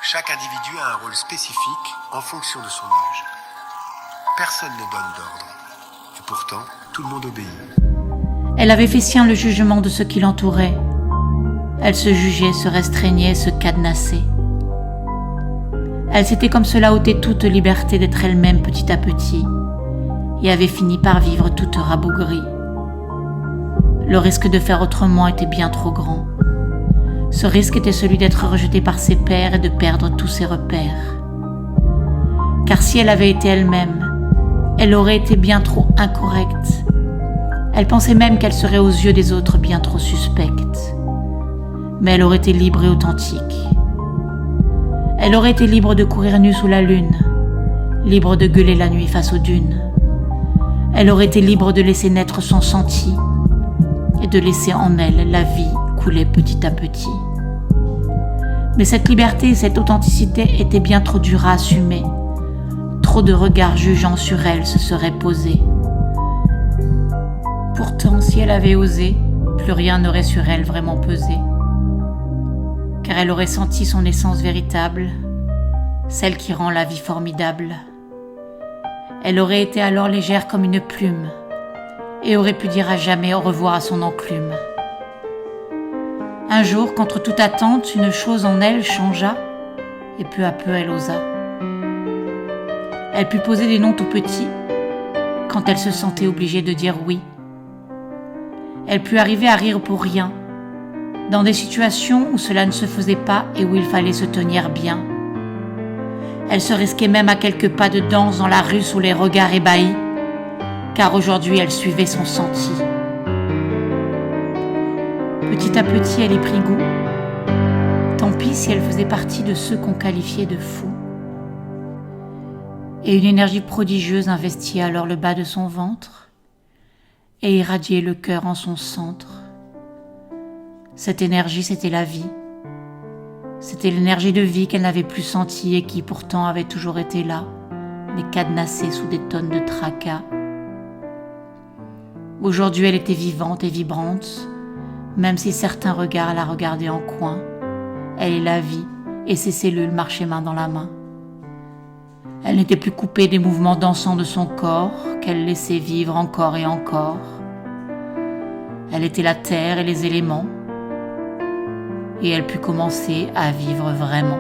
Chaque individu a un rôle spécifique en fonction de son âge. Personne ne donne d'ordre. Et pourtant, tout le monde obéit. Elle avait fait sien le jugement de ceux qui l'entouraient. Elle se jugeait, se restreignait, se cadenassait. Elle s'était comme cela ôté toute liberté d'être elle-même petit à petit et avait fini par vivre toute rabougrie. Le risque de faire autrement était bien trop grand. Ce risque était celui d'être rejetée par ses pairs et de perdre tous ses repères. Car si elle avait été elle-même, elle aurait été bien trop incorrecte. Elle pensait même qu'elle serait aux yeux des autres bien trop suspecte. Mais elle aurait été libre et authentique. Elle aurait été libre de courir nue sous la lune, libre de gueuler la nuit face aux dunes. Elle aurait été libre de laisser naître son senti et de laisser en elle la vie couler petit à petit. Mais cette liberté et cette authenticité étaient bien trop dures à assumer. Trop de regards jugeants sur elle se seraient posés. Pourtant, si elle avait osé, plus rien n'aurait sur elle vraiment pesé. Car elle aurait senti son essence véritable, celle qui rend la vie formidable. Elle aurait été alors légère comme une plume et aurait pu dire à jamais au revoir à son enclume. Un jour, contre toute attente, une chose en elle changea et peu à peu elle osa. Elle put poser des noms tout petits quand elle se sentait obligée de dire oui. Elle put arriver à rire pour rien, dans des situations où cela ne se faisait pas et où il fallait se tenir bien. Elle se risquait même à quelques pas de danse dans la rue sous les regards ébahis, car aujourd'hui elle suivait son senti. Petit à petit, elle y prit goût. Tant pis si elle faisait partie de ceux qu'on qualifiait de fous. Et une énergie prodigieuse investit alors le bas de son ventre et irradiait le cœur en son centre. Cette énergie, c'était la vie. C'était l'énergie de vie qu'elle n'avait plus sentie et qui pourtant avait toujours été là, mais cadenassée sous des tonnes de tracas. Aujourd'hui, elle était vivante et vibrante, même si certains regards la regardaient en coin. Elle est la vie et ses cellules marchaient main dans la main. Elle n'était plus coupée des mouvements dansants de son corps qu'elle laissait vivre encore et encore. Elle était la terre et les éléments et elle put commencer à vivre vraiment.